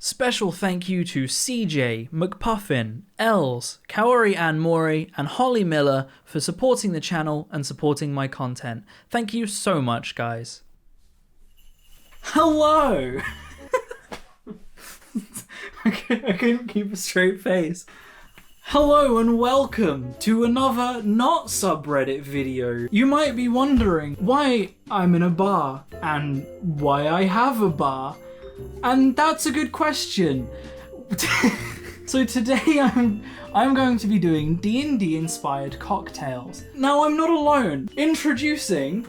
Special thank you to CJ, McPuffin, Els, Kaori Ann Mori, and Holly Miller for supporting the channel and supporting my content. Thank you so much, guys. Hello! I couldn't keep a straight face. Hello and welcome to another not subreddit video. You might be wondering why I'm in a bar and why I have a bar. And that's a good question. So today I'm going to be doing D&D inspired cocktails. Now I'm not alone. Introducing...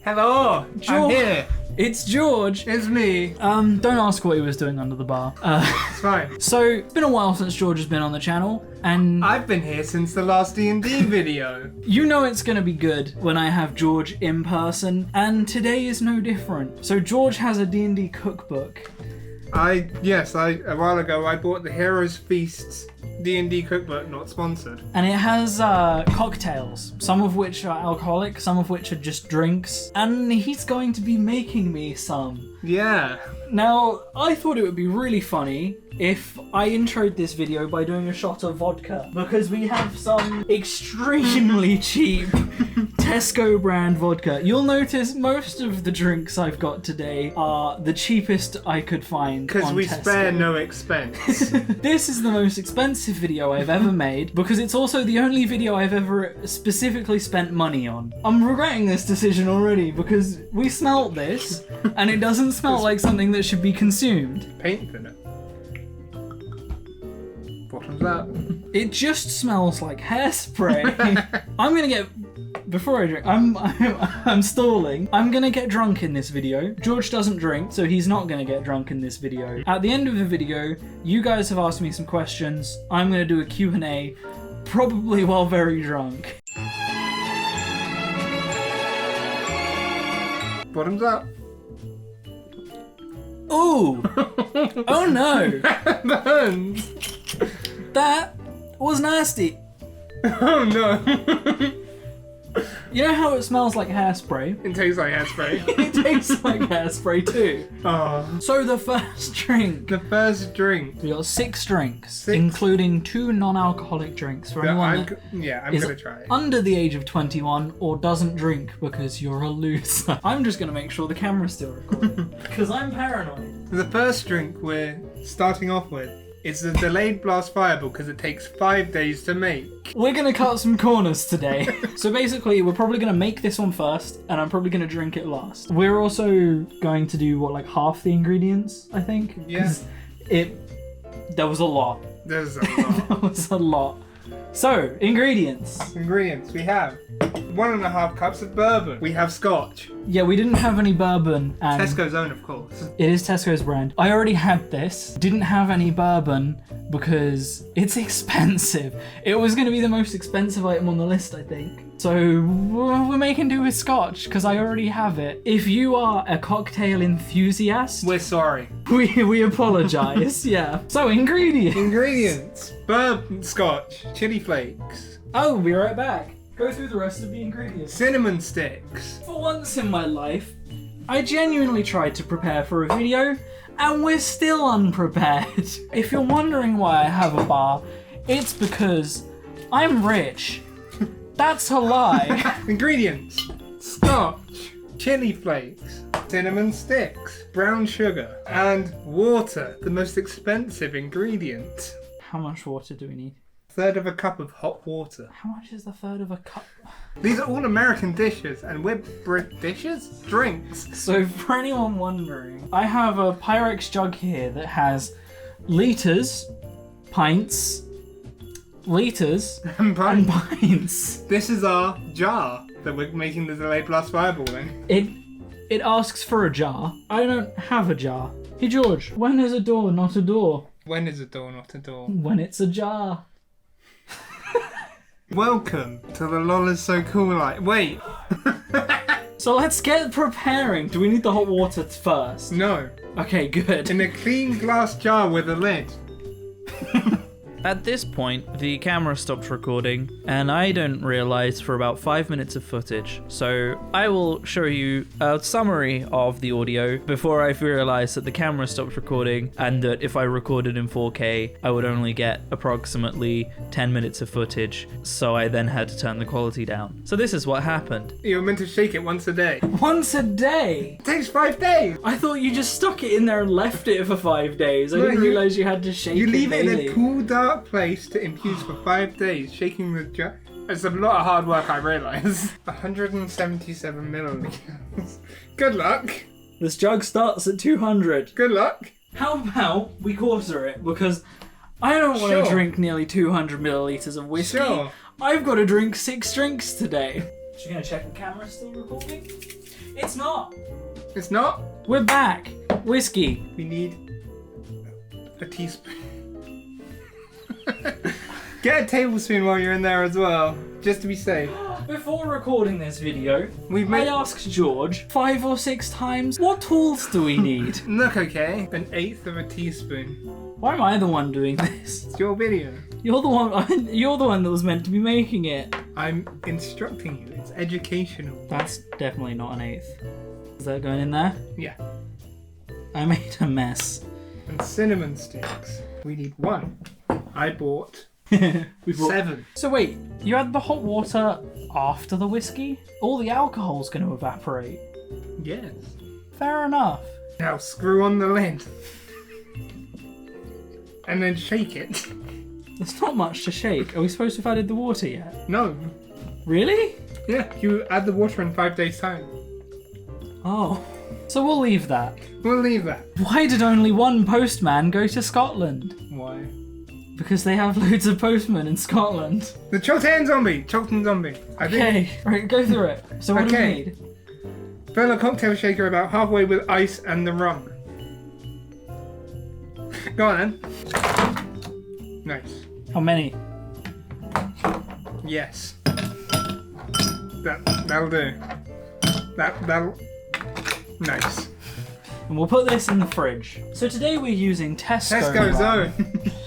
Hello, I'm here. It's George. It's me. Don't ask what he was doing under the bar. It's fine. So, it's been a while since George has been on the channel, and... I've been here since the last D&D video. You know it's gonna be good when I have George in person, and today is no different. So George has a D&D cookbook. A while ago I bought the Heroes Feasts D&D cookbook, not sponsored. And it has cocktails, some of which are alcoholic, some of which are just drinks, and he's going to be making me some. Yeah. Now, I thought it would be really funny if I introed this video by doing a shot of vodka, because we have some extremely cheap Tesco brand vodka. You'll notice most of the drinks I've got today are the cheapest I could find. Because we Tesco. spare no expense. This is the most expensive video I've ever made, because it's also the only video I've ever specifically spent money on. I'm regretting this decision already, because we smelt this, and it doesn't smell like something that should be consumed. Paint in it. Bottoms up. It just smells like hairspray. I'm gonna get... Before I drink, I'm stalling. I'm gonna get drunk in this video. George doesn't drink, so he's not gonna get drunk in this video. At the end of the video, you guys have asked me some questions. I'm gonna do a Q&A, probably while very drunk. Bottoms up. Ooh! Oh no! Burns. That was nasty. Oh no. You know how it smells like hairspray? It tastes like hairspray. It tastes like hairspray too. Oh. So the first drink. The first drink. We got 6 drinks, 6? including 2 non-alcoholic drinks for anyone that I'm is gonna try it. under the age of 21 or doesn't drink because you're a loser. I'm just gonna make sure the camera's still recording because I'm paranoid. The first drink we're starting off with is the delayed blast fireball because it takes 5 days to make. We're gonna cut some corners today. So basically, we're probably gonna make this one first, and I'm probably gonna drink it last. We're also going to do like half the ingredients, I think. Yeah. 'Cause there was a lot. There's a lot. There was a lot. So, ingredients. Ingredients. We have 1.5 cups of bourbon. We have scotch. Yeah, we didn't have any bourbon. And Tesco's own, of course. it is Tesco's brand. I already had this. Didn't have any bourbon because it's expensive. It was going to be the most expensive item on the list, I think. So we're making do with scotch because I already have it. If you are a cocktail enthusiast, We're sorry. we apologize. Yeah. So ingredients. Ingredients. Bourbon, scotch, chili flakes, Oh, we'll be right back. Go through the rest of the ingredients. cinnamon sticks. For once in my life, I genuinely tried to prepare for a video, and we're still unprepared. If you're wondering why I have a bar, it's because I'm rich. That's a lie. Ingredients. Scotch, chili flakes, cinnamon sticks, brown sugar, and water, the most expensive ingredient. How much water do we need? 1/3 of a cup of hot water. How much is the 1/3 of a cup? These are all American dishes, and we're dishes? Drinks. So for anyone wondering, I have a Pyrex jug here that has liters, pints, liters, And and pints. this is our jar that we're making the delayed blast fireball in. It asks for a jar. I don't have a jar. Hey George, when is a door not a door? When is a door not a door? When it's a jar. Welcome to the LOL is so cool Wait. So let's get preparing. Do we need the hot water first? No. Okay, good. In a clean glass jar with a lid. At this point, the camera stopped recording, and I don't realise for about 5 minutes of footage. So I will show you a summary of the audio before I've realised that the camera stopped recording, and that if I recorded in 4K, I would only get approximately 10 minutes of footage. So I then had to turn the quality down. So this is what happened. You were meant to shake it once a day. Once a day? It takes 5 days. I thought you just stuck it in there and left it for 5 days. I didn't realise you had to shake it You leave it daily. in a cool, dark place to infuse for 5 days, shaking the jar. It's a lot of hard work, I realise. 177 milliliters. Good luck. This jug starts at 200. Good luck. How about we quarter it? Because I don't want to drink nearly 200 millilitres of whiskey. Sure. I've got to drink 6 drinks today. She's going to check the camera's still recording? It's not. It's not? We're back. Whiskey. We need a teaspoon. Get a tablespoon while you're in there as well, just to be safe. Before recording this video, We've made... I asked George 5 or 6 times, what tools do we need? Look, okay. 1/8 of a teaspoon. Why am I the one doing this? It's your video. You're the one. You're the one that was meant to be making it. I'm instructing you. It's educational. That's definitely not 1/8. Is that going in there? Yeah. I made a mess. And cinnamon sticks. We need 1. I bought We bought 7. So wait, you had the hot water after the whiskey? All the alcohol's going to evaporate. Yes. Fair enough. Now screw on the lid. And then shake it. There's not much to shake. Are we supposed to have added the water yet? No. Really? Yeah, you add the water in 5 days' time. Oh. So we'll leave that. We'll leave that. Why did only one postman go to Scotland? Why? Because they have loads of postmen in Scotland. The Chiltern Zombie. Chiltern Zombie. I think. Okay, right, go through it. So what do we Okay. need? Fill a cocktail shaker about halfway with ice and the rum. Go on then. Nice. How many? Yes. That'll do. That'll. Nice. And we'll put this in the fridge. So today we're using Tesco. Tesco rum. Zone.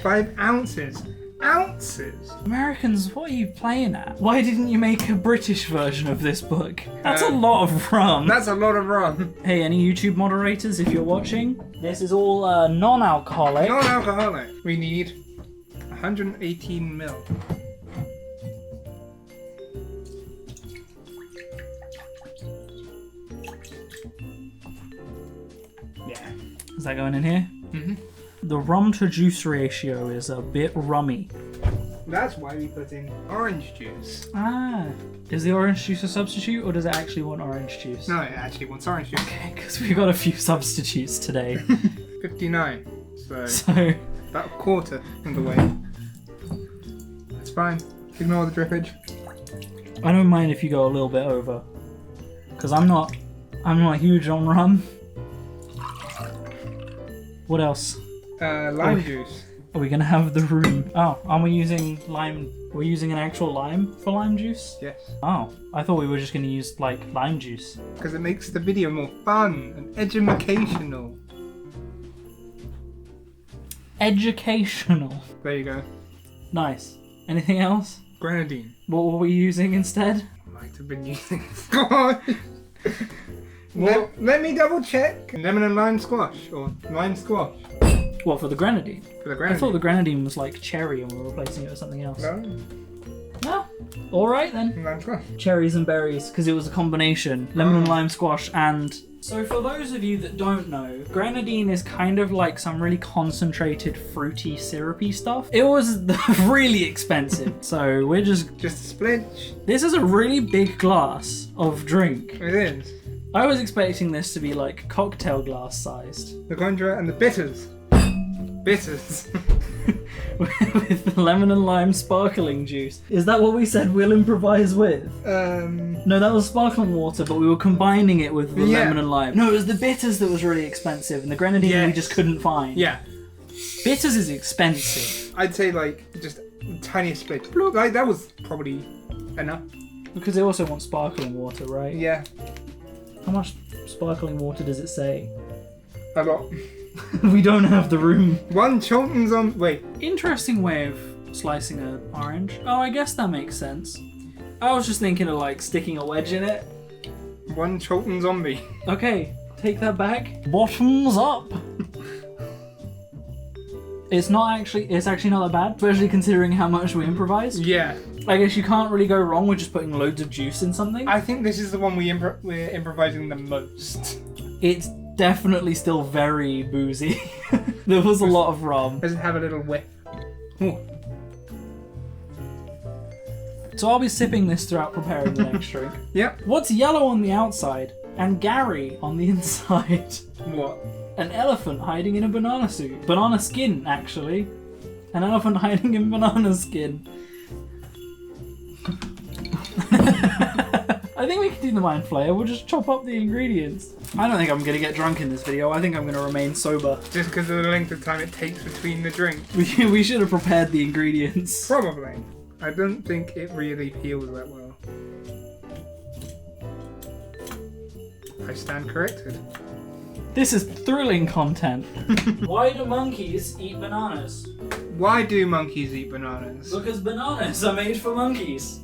5 ounces. Ounces. Americans, what are you playing at? Why didn't you make a British version of this book? That's a lot of rum. That's a lot of rum. Hey, any YouTube moderators, if you're watching, this is all non-alcoholic. Non-alcoholic. We need 118 ml. Yeah. Is that going in here? Mm-hmm. The rum to juice ratio is a bit rummy. That's why we put in orange juice. Ah, is the orange juice a substitute, or does it actually want orange juice? No, it actually wants orange juice. Okay, because we've got a few substitutes today. 59. So So, about a quarter of the way. That's fine. Ignore the drippage. I don't mind if you go a little bit over, because I'm not huge on rum. What else? Lime juice. Are we gonna have the room? Oh, are we using lime? We're using an actual lime for lime juice? Yes. Oh, I thought we were just gonna use like lime juice. Because it makes the video more fun and educational. Educational. There you go. Nice. Anything else? Grenadine. What were we using instead? Might have been using squash. Let me double check. Lemon and lime squash or lime squash What, for the grenadine? for the I grenadine. thought the grenadine was like cherry and we were replacing it with something else. No, No. Alright then. lime squash. Cherries and berries, because it was a combination. Lemon and lime squash and... So for those of you that don't know, grenadine is kind of like some really concentrated, fruity, syrupy stuff. It was really expensive, so we're just... Just a splitch. This is a really big glass of drink. It is. I was expecting this to be like cocktail glass sized. The Conjure and the bitters. Bitters. With the lemon and lime sparkling juice. Is that what we said we'll improvise with? No, that was sparkling water, but we were combining it with the Yeah. lemon and lime. No, it was the bitters that was really expensive, and the grenadine we Yes. just couldn't find. Yeah. Bitters is expensive. I'd say like just tiniest split. Like that was probably enough. Because they also want sparkling water, right? Yeah. How much sparkling water does it say? A lot. We don't have the room. One Chilton's on. Wait. Interesting way of slicing an orange. Oh, I guess that makes sense. I was just thinking of like sticking a wedge in it. One Chilton zombie. Okay, take that back. Bottoms up. It's actually not that bad, especially considering how much we improvise. Yeah. I guess you can't really go wrong with just putting loads of juice in something. I think this is the one we're improvising the most. It's definitely still very boozy. There was a lot of rum. Does it have a little whiff? Ooh. So I'll be sipping this throughout preparing the next drink. Yep. What's yellow on the outside and Gary on the inside? What? An elephant hiding in a banana suit. Banana skin, actually. An elephant hiding in banana skin. I think we can do the mind flayer. We'll just chop up the ingredients. I don't think I'm going to get drunk in this video. I think I'm going to remain sober. Just because of the length of time it takes between the drinks? We should have prepared the ingredients. Probably. I don't think it really peels that well. I stand corrected. This is thrilling content. Why do monkeys eat bananas? Why do monkeys eat bananas? Because bananas are made for monkeys.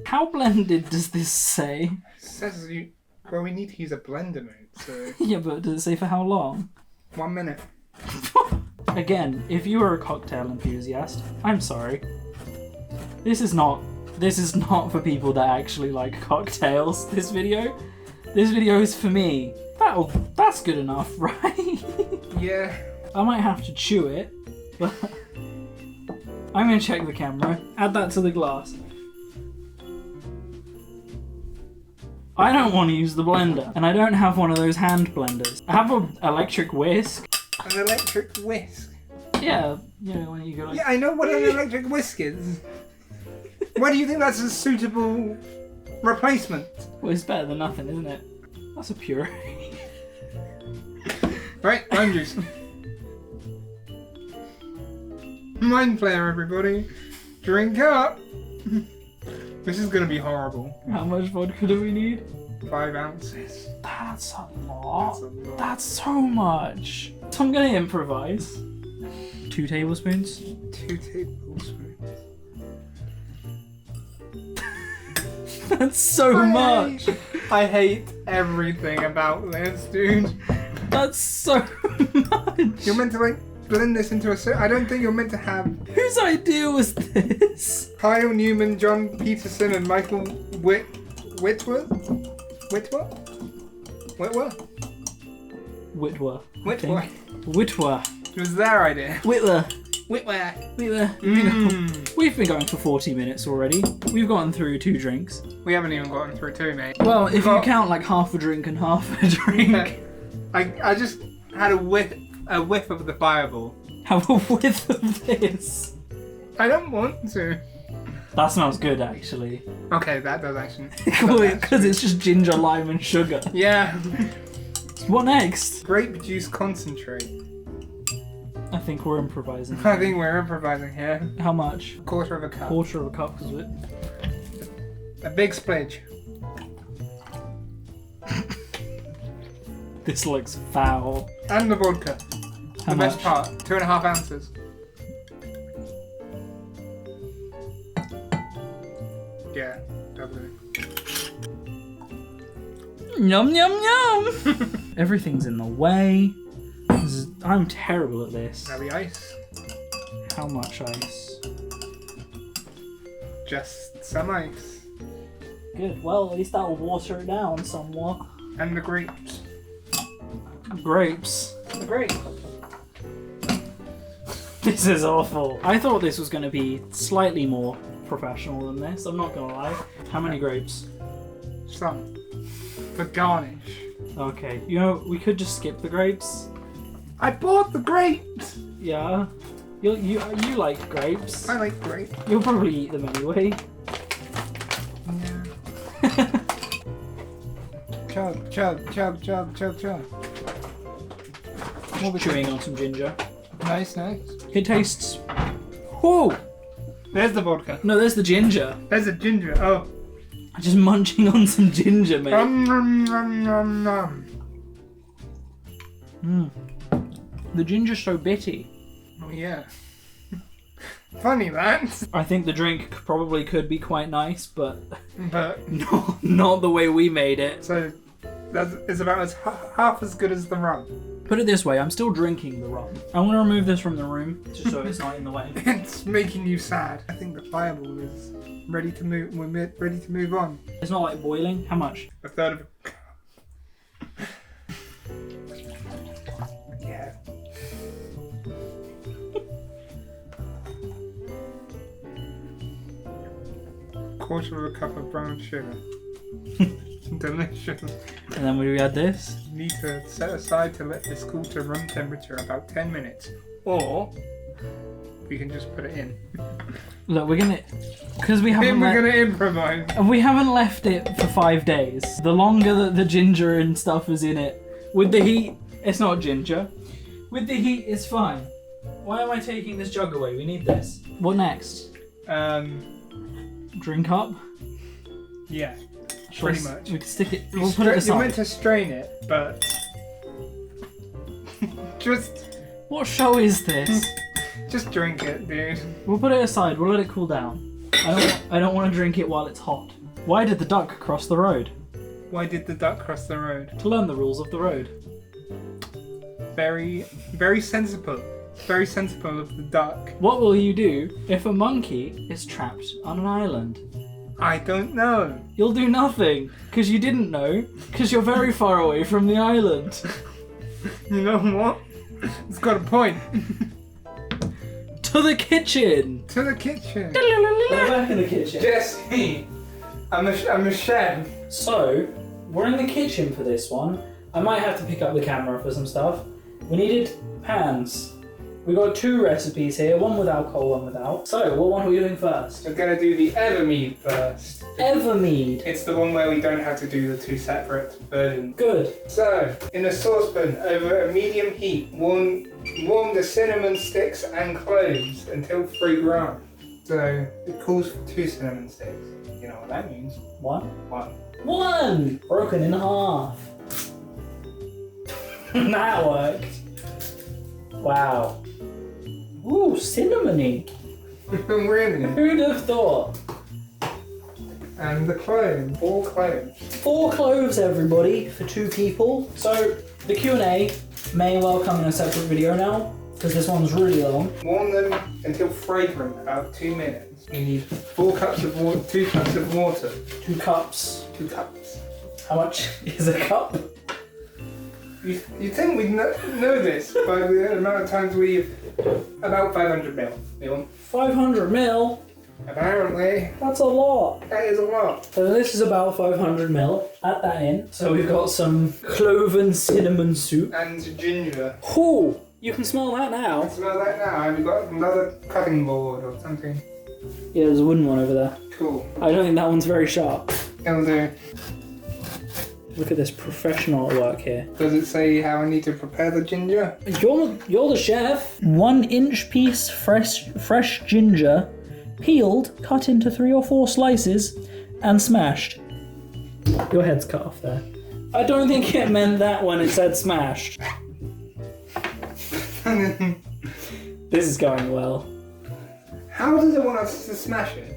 How blended does this say? It says well, we need to use a blender mode, so... Yeah, but does it say for how long? 1 minute. Again, if you are a cocktail enthusiast, I'm sorry. This is not for people that actually like cocktails, this video. This video is for me. That's good enough, right? Yeah. I might have to chew it, but I'm gonna check the camera. Add that to the glass. I don't want to use the blender, and I don't have one of those hand blenders. I have an electric whisk. An electric whisk? Yeah, you know, when you go like... Yeah, I know what an electric whisk is. Why do you think that's a suitable replacement? Well, it's better than nothing, isn't it? That's a puree. Right, lime juice. Mind flayer, everybody. Drink up. This is gonna be horrible. How much vodka do we need? 5 ounces. That's a lot. That's a lot. That's so much. So I'm gonna improvise. 2 tablespoons. 2 tablespoons. That's so much. I hate everything about this, dude. That's so much. You're meant to like blend this into I don't think you're meant to have Whose idea was this? Kyle Newman, John Peterson, and Michael Whitworth? It was their idea. We've been going for 40 minutes already. We've gotten through 2 drinks. We haven't even gotten through 2, mate. Well, if you count like half a drink and half a drink. I just had a whiff of the fireball. Have a whiff of this. I don't want to. That smells good, actually. Okay, that does actually. Because it's just ginger, lime, and sugar. Yeah. What next? Grape juice concentrate. I think we're improvising. I think we're improvising here. How much? 1/4 of a cup. 1/4 of a cup, is it? A big splidge. This looks foul. And the vodka. How The much? best part. 2.5 ounces. Yeah, definitely. Yum yum yum! Everything's in the way. I'm terrible at this. Maybe ice. How much ice? Just some ice. Good. Well, at least that'll water it down somewhat. And the grapes. Grapes. The grapes. This is awful. I thought this was going to be slightly more professional than this. I'm not going to lie. How many grapes? Some. For garnish. Okay. You know, we could just skip the grapes. I bought the grapes! Yeah. You like grapes. I like grapes. You'll probably eat them anyway. Yeah. Chug, chug, chug, chug, chug, chug. We'll be chewing on some ginger. Nice, nice. It tastes... Whoa! There's the vodka. No, there's the ginger. There's the ginger. Oh. Just munching on some ginger, mate. The ginger's so bitty. Oh yeah. Funny that. I think the drink probably could be quite nice, but But not the way we made it. so it's about as half as good as the rum. Put it this way, I'm still drinking the rum. I'm gonna remove this from the room, just so it's not in the way. It's making you sad. I think the fireball is ready to move. We're ready to move on. It's not like boiling. How much? A third of a cup. Yeah. Quarter of a cup of brown sugar. Delicious. And then we add this. You need to set aside to let this cool to room temperature about 10 minutes. Or we can just put it in. Look, we're gonna, because we Then haven't we're going to improvise. we haven't left it for 5 days. The longer that the ginger and stuff is in it, with the heat, it's not ginger. With the heat, it's fine. Why am I taking this jug away? We need this. What next? Drink up? Yeah. Shall Pretty we much. We can stick it. We'll put it You're aside. meant to strain it, but What show is this? just drink it, dude. We'll put it aside. We'll let it cool down. I don't want to drink it while it's hot. Why did the duck cross the road? Why did the duck cross the road? To learn the rules of the road. Very, very sensible. Very sensible of the duck. What will you do if a monkey is trapped on an island? I don't know. You'll do nothing, because you didn't know, because you're very far away from the island. You know what? It's got a point. To the kitchen! To the kitchen. We're back in the kitchen. Jesse, I'm a chef. So, we're in the kitchen for this one. I might have to pick up the camera for some stuff. We needed pans. We got 2 recipes here, one with alcohol, one without. So, what one are we doing first? We're gonna do the Evermead first. Evermead. It's the one where we don't have to do the 2 separate versions. Good. So, in a saucepan over a medium heat, warm the cinnamon sticks and cloves until pre-ground. So, it calls for 2 cinnamon sticks. You know what that means? 1. 1. Broken in half. That worked. Wow. Ooh, cinnamony. Really? Who'd have thought? And the cloves. 4 cloves. 4 cloves, everybody, for 2 people. So, the Q&A may well come in a separate video now, because this one's really long. Warm them until fragrant, about 2 minutes. You need 4 cups of water, 2 cups of water. 2 cups. 2 cups. How much is a cup? You think we'd know this by the amount of times we've... About 500 mil. 500 mil? Apparently, That's a lot. that is a lot. So this is about 500 mil. Add that in. So we've got some cloven cinnamon soup. And ginger. Ooh, you can smell that now. Smell that now. Have you got another cutting board or something? Yeah, there's a wooden one over there. Cool. I don't think that one's very sharp. It'll do. Look at this professional at work here. Does it say how I need to prepare the ginger? You're the chef. 1 inch piece fresh ginger, peeled, cut into 3 or 4 slices, and smashed. Your head's cut off there. I don't think it meant that when it said smashed. This is going well. How does it want us to smash it?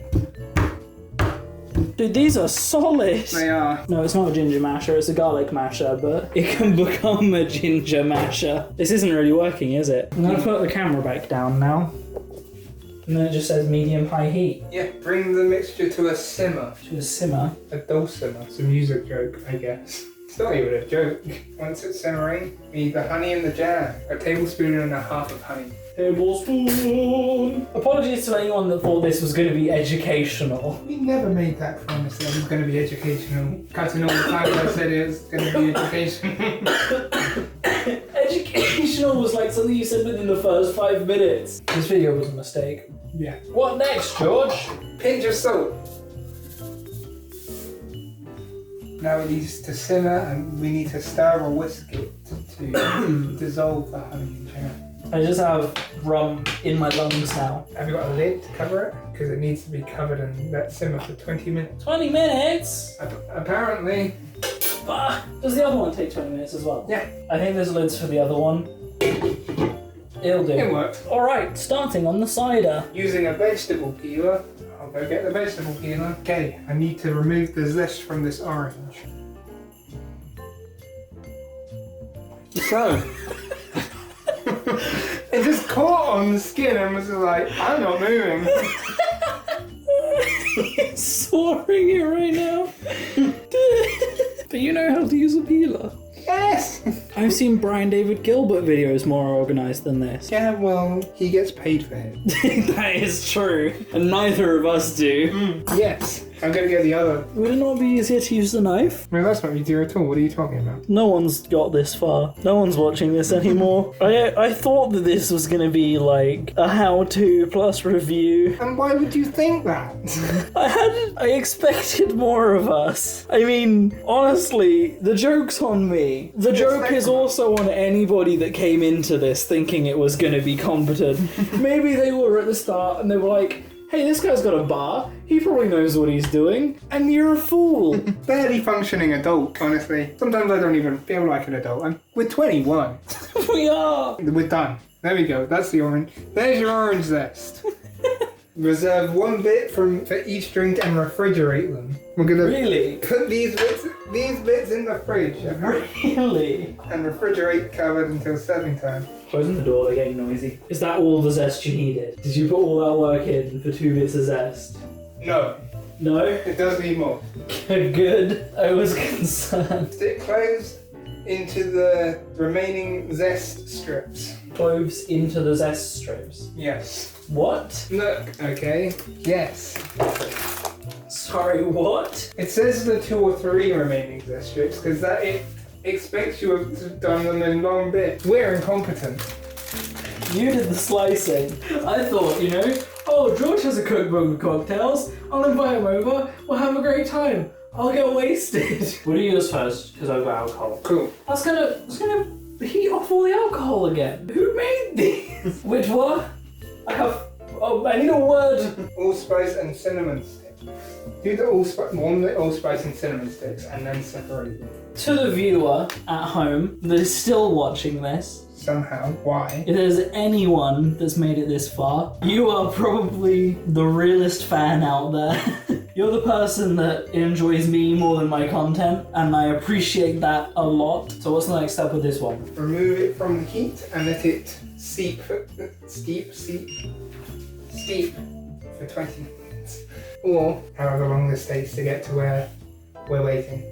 Dude, these are solid. They are. No, it's not a ginger masher, it's a garlic masher, but it can become a ginger masher. This isn't really working, is it? I'm gonna put the camera back down now. And then it just says medium-high heat. Yeah, bring the mixture to a simmer. To a simmer. A dulcimer. It's a music joke, I guess. It's not even a joke. Once it's simmering, we need the honey and the jam. A tablespoon and a half of honey. Tablespoon. Apologies to anyone that thought this was going to be educational. We never made that promise that it was going to be educational. Cutting all the time I said it was going to be educational. Educational was like something you said within the first 5 minutes. This video was a mistake. Yeah. What next, George? Pinch of salt. Now it needs to simmer and we need to stir or whisk it to dissolve the honey and jam. I just have rum in my lungs now. Have you got a lid to cover it? Because it needs to be covered and let simmer for 20 minutes. 20 minutes? Apparently. Does the other one take 20 minutes as well? Yeah. I think there's lids for the other one. It'll do. It works. Alright, starting on the cider. Using a vegetable peeler. I'll go get the vegetable peeler. Okay, I need to remove the zest from this orange. So, it just caught on the skin and was like, I'm not moving. Soaring it right now. Do you know how to use a peeler? Yes! I've seen Brian David Gilbert videos more organised than this. Yeah, well, he gets paid for it. That is true. And neither of us do. Yes. I'm gonna get the other. Would it not be easier to use the knife? No, that's not easier at all. What are you talking about? No one's got this far. No one's watching this anymore. I thought that this was going to be like a how-to plus review. And why would you think that? I expected more of us. I mean, honestly, the joke's on me. The joke is also on anybody that came into this thinking it was going to be competent. Maybe they were at the start and they were like, hey, this guy's got a bar. He probably knows what he's doing. And you're a fool. Barely functioning adult, honestly. Sometimes I don't even feel like an adult. We're 21. We are. We're done. There we go. That's the orange. There's your orange zest. Reserve 1 bit for each drink and refrigerate them. We're gonna Really? put these bits in the fridge. Really? And refrigerate covered until serving time. Closing the door, they're getting noisy. Is that all the zest you needed? Did you put all that work in for 2 bits of zest? No. No? It does need more. Good. I was concerned. Stick cloves into the remaining zest strips. Cloves into the zest strips. Yes. What? Look, okay. Yes. Sorry, what? It says the 2 or 3 remaining zest strips because that it expects you to have done them in long bits. We're incompetent. You did the slicing. I thought, oh, George has a cookbook with cocktails. I'll invite him over. We'll have a great time. I'll get wasted. We'll do yours first, because I've got alcohol. Cool. That's gonna heat off all the alcohol again. Who made these? Which what? I need a word. Allspice and cinnamon sticks. Do the allspice and cinnamon sticks and then separate them. To the viewer at home that is still watching this, somehow, why? if there's anyone that's made it this far, you are probably the realest fan out there. You're the person that enjoys me more than my content, and I appreciate that a lot. So what's the next step with this one? Remove it from the heat and let it steep for 20 minutes. Or however long this takes to get to where we're waiting.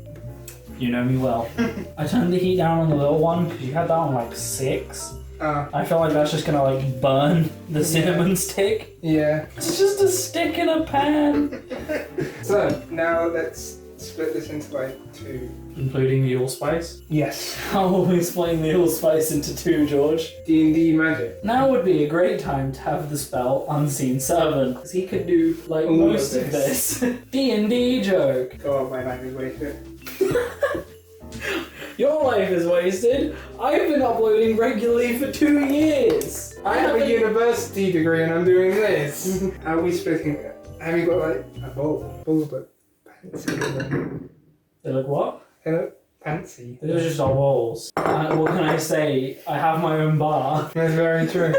You know me well. I turned the heat down on the little one because you had that on like 6. I feel like that's just gonna like burn the cinnamon stick. Yeah. It's just a stick in a pan. So now let's split this into like 2. Including the allspice? Yes. How will we split the allspice into 2, George? D&D magic. Now would be a great time to have the spell Unseen Servant, because he could do like All most of of this. D&D joke. God, my life is wasted. Your life is wasted. I've been uploading regularly for 2 years. I have a university degree and I'm doing this. How are we splitting it? Have you got like a bowl? Bowls look fancy. They look what? They look fancy. Those are just our walls. What can I say? I have my own bar. That's very true.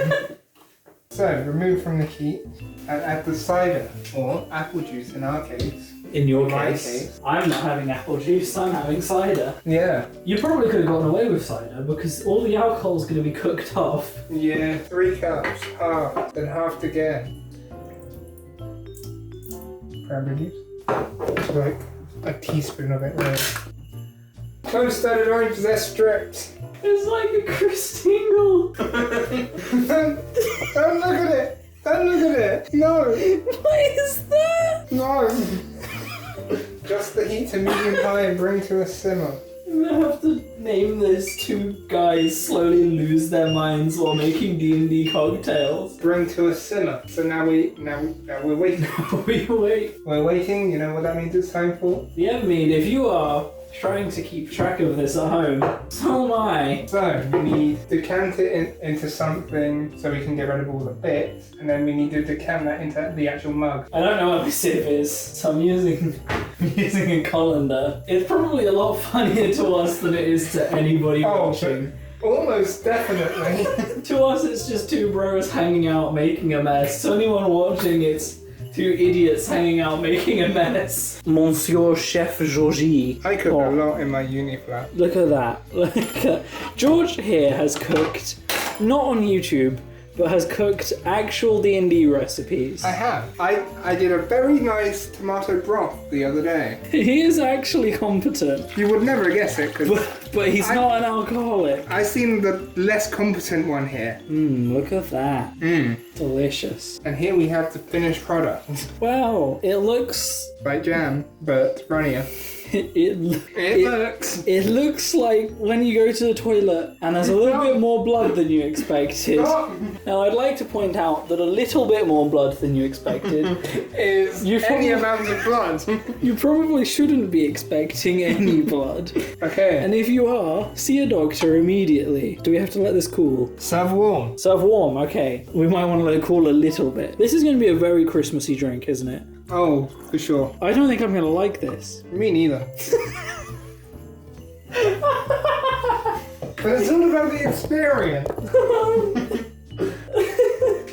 So, remove from the heat and add the cider, or apple juice in our case. In your my case, I'm not having apple juice, I'm having cider. Yeah. You probably could have gotten away with cider because all the alcohol's going to be cooked off. Yeah, 3 cups, half, then half again. Cranberry juice? Like a teaspoon of it, really. Clove-studded orange zest strips. It's like a Christingle. Don't look at it! Don't look at it! No! What is that? No! Just the heat to medium-high and bring to a simmer. I'm gonna have to name this 2 guys slowly lose their minds while making D&D cocktails. Bring to a simmer. So now we're waiting. We wait. We're waiting. You know what that means? It's time for. Yeah, I mean, if you are trying to keep track of this at home. So am I. So we need to decant it into something so we can get rid of all the bits, and then we need to decant that into the actual mug. I don't know what my sieve is, so I'm using a colander. It's probably a lot funnier to us than it is to anybody watching. Almost definitely. To us, it's just two bros hanging out making a mess. To anyone watching, it's two idiots hanging out making a mess. Monsieur Chef Georgie. I cook a lot in my uni flat. Look at that. George here has cooked, not on YouTube, but has cooked actual D&D recipes. I have. I did a very nice tomato broth the other day. He is actually competent. You would never guess it, because But he's not an alcoholic. I seen the less competent one here. Look at that. Delicious. And here we have the finished product. Wow, it looks... Like jam, but runnier. It looks like when you go to the toilet and there's a little bit more blood than you expected. Now I'd like to point out that a little bit more blood than you expected is any amount of blood. You probably shouldn't be expecting any blood. Okay. And if you are, see a doctor immediately. Do we have to let this cool? Serve warm. Serve warm, okay. We might want to let it cool a little bit. This is going to be a very Christmassy drink, isn't it? Oh, for sure. I don't think I'm going to like this. Me neither. But it's all about the experience.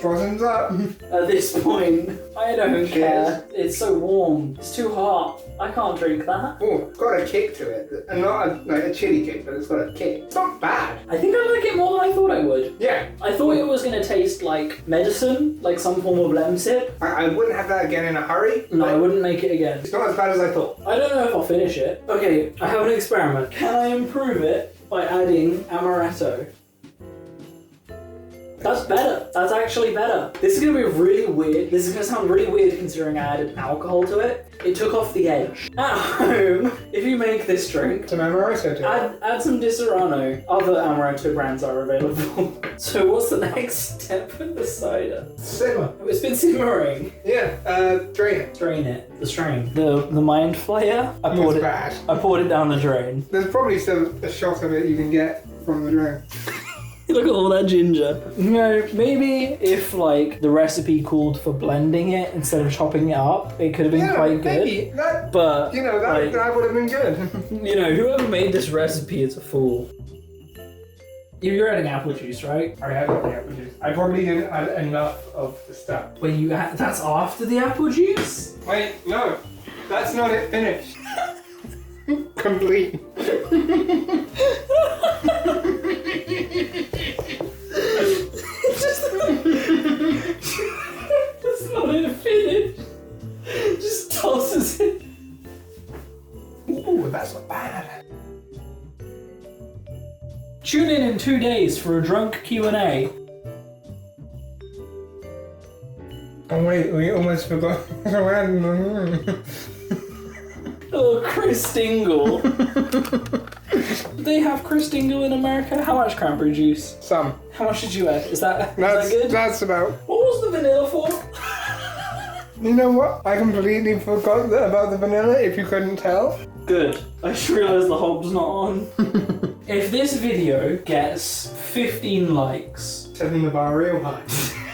Bottoms up. At this point, I don't care. It's so warm. It's too hot. I can't drink that. Oh, it's got a kick to it. And not a chili kick, but it's got a kick. It's not bad. I think I like it more than I thought I would. Yeah. I thought it was going to taste like medicine, like some form of Lemsip. I wouldn't have that again in a hurry. No, I wouldn't make it again. It's not as bad as I thought. I don't know if I'll finish it. Okay, I have an experiment. Can I improve it by adding amaretto? That's better. That's actually better. This is going to be really weird. This is going to sound really weird considering I added alcohol to it. It took off the edge. At home, if you make this drink, Some amaretto to it. add some Disaronno. Other amaretto brands are available. So what's the next step with the cider? Simmer. It's been simmering. Yeah, drain it. Drain it. The strain. The mind flayer. I poured It's it. bad. I poured it down the drain. There's probably still a shot of it you can get from the drain. Look at all that ginger. You know, maybe if like the recipe called for blending it instead of chopping it up, it could have been quite good. Maybe. That, But that would have been good. you know, whoever made this recipe is a fool. You're adding apple juice, right? I have the apple juice. I probably didn't add enough of the stuff. Wait, that's after the apple juice? Wait, no. That's not it finished. Complete. That's not it finished. Just tosses it. Ooh, that's not bad. Tune in 2 days for a drunk Q&A. Oh wait, we almost forgot. Oh, Chris Dingle. Do they have Chris Dingle in America? How much cranberry juice? Some. How much did you add? Is that good? That's about. What was the vanilla for? You know what? I completely forgot about the vanilla, if you couldn't tell. Good. I just realised the hob's not on. If this video gets 15 likes... Setting the bar real high.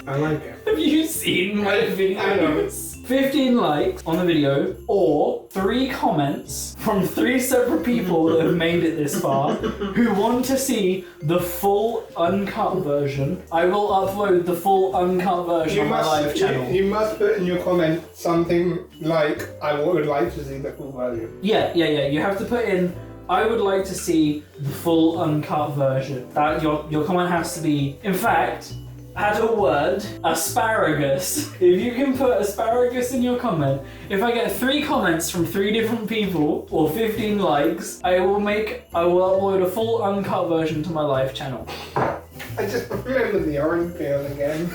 I like it. Have you seen my videos? I know. 15 likes on the video, or 3 comments from 3 separate people that have made it this far, who want to see the full uncut version. I will upload the full uncut version on my live channel. You must put in your comment something like, I would like to see the full version. Yeah. You have to put in, I would like to see the full uncut version. That your comment has to be, in fact, add a word, asparagus. If you can put asparagus in your comment, if I get 3 comments from 3 different people or 15 likes, I will upload a full uncut version to my live channel. I just remembered the orange peel again.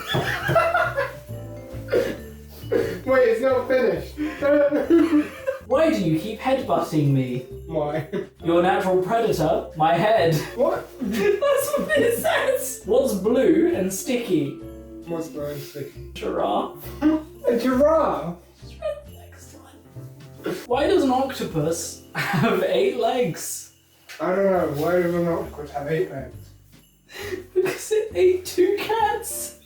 Wait, it's not finished. Why do you keep headbutting me? Why? Your natural predator, my head. What? That's what it says. What's blue and sticky? What's the sticky? Giraffe. A giraffe? Next one. Why does an octopus have 8 legs? I don't know. Why does an octopus have 8 legs? Because it ate 2 cats.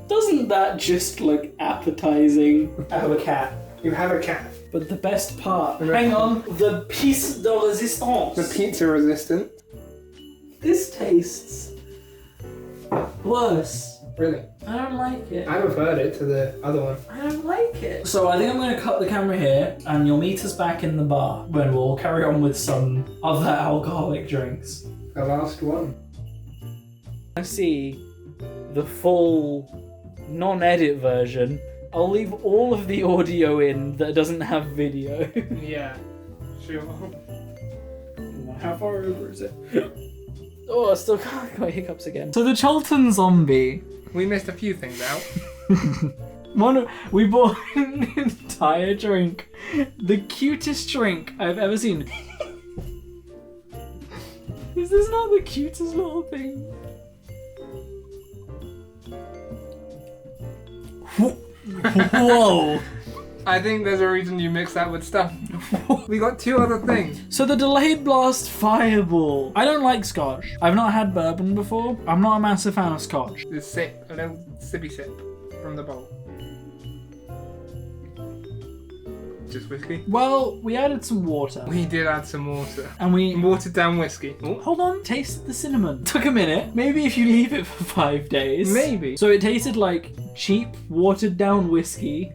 Doesn't that just look appetizing? I have a cat. You have a cat. But the best part, hang on, the piece de resistance. The pizza resistant. This tastes worse. Really? I don't like it. I preferred it to the other one. I don't like it. So I think I'm going to cut the camera here and you'll meet us back in the bar when we'll carry on with some other alcoholic drinks. The last one. I see the full non-edit version. I'll leave all of the audio in that doesn't have video. Yeah. Sure. How far over is it? Oh, I still got hiccups again. So the Cholton zombie. We missed a few things out. We bought an entire drink. The cutest drink I've ever seen. Is this not the cutest little thing? Whoa! I think there's a reason you mix that with stuff. We got 2 other things. So the delayed blast fireball. I don't like scotch. I've not had bourbon before. I'm not a massive fan of scotch. Just sip, a little sippy sip from the bowl. Just whiskey? Well, we added some water. We did add some water. And we... Watered down whiskey. Oh. Hold on, taste the cinnamon. Took a minute. Maybe if you leave it for 5 days. Maybe. So it tasted like cheap, watered down whiskey.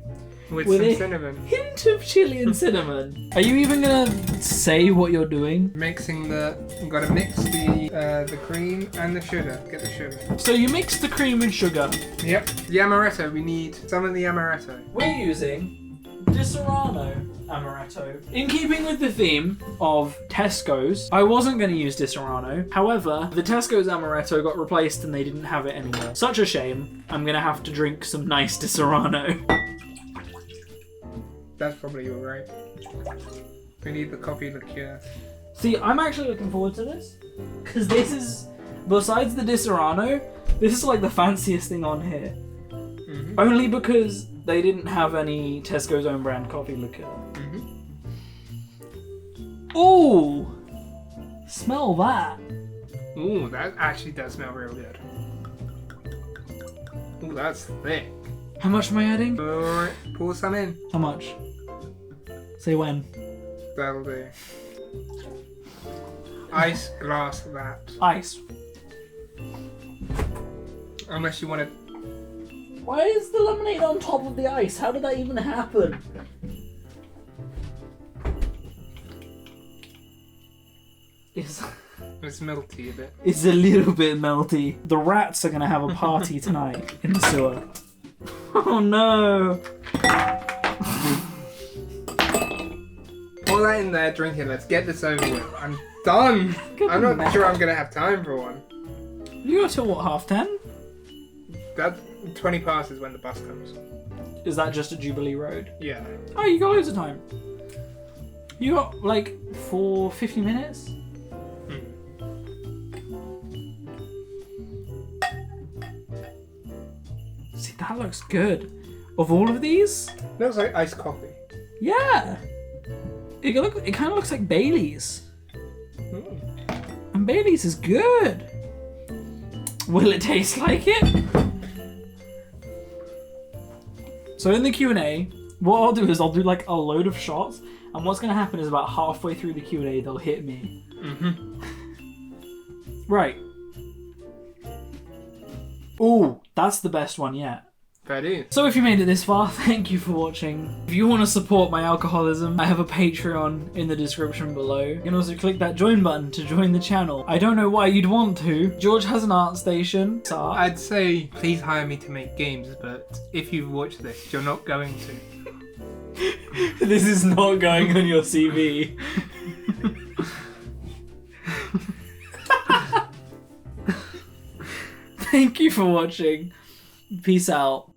With With some a cinnamon. hint of chili and cinnamon. Are you even gonna say what you're doing? Mixing the... You've got to mix the cream and the sugar. Get the sugar. So you mix the cream and sugar. Yep. The amaretto. We need some of the amaretto. We're using Disaronno amaretto. In keeping with the theme of Tesco's, I wasn't going to use Disaronno. However, the Tesco's amaretto got replaced and they didn't have it anymore. Such a shame. I'm going to have to drink some nice Disaronno. That's probably your right. We need the coffee liqueur. See, I'm actually looking forward to this. Because this is, besides the Disaronno, this is like the fanciest thing on here. Mm-hmm. Only because they didn't have any Tesco's own brand coffee liqueur. Mm-hmm. Ooh! Smell that. Ooh, that actually does smell real good. Ooh, that's thick. How much am I adding? Alright, pour some in. How much? Say when. That'll do. Ice glass that. Ice. Unless you want it. Why is the lemonade on top of the ice? How did that even happen? It's melty a bit. a little bit melty. The rats are gonna have a party tonight in the sewer. Oh no! Pour that in there, drink it, let's get this over with. I'm done! I'm not sure I'm gonna have time for one. You go till what, 10:30? That 20 past is when the bus comes. Is that just at Jubilee Road? Yeah. Oh, you got loads of time. You got like 50 minutes? See, that looks good. Of all of these? Looks like iced coffee. Yeah! It kind of looks like Bailey's. And Bailey's is good. Will it taste like it? So in the Q&A, what I'll do is I'll do like a load of shots, and what's going to happen is about halfway through the Q&A, they'll hit me. Right. Ooh, that's the best one yet. That is. So if you made it this far, thank you for watching. If you want to support my alcoholism, I have a Patreon in the description below. You can also click that join button to join the channel. I don't know why you'd want to. George has an art station. I'd say please hire me to make games, but if you've watched this, you're not going to. This is not going on your CV. Thank you for watching. Peace out.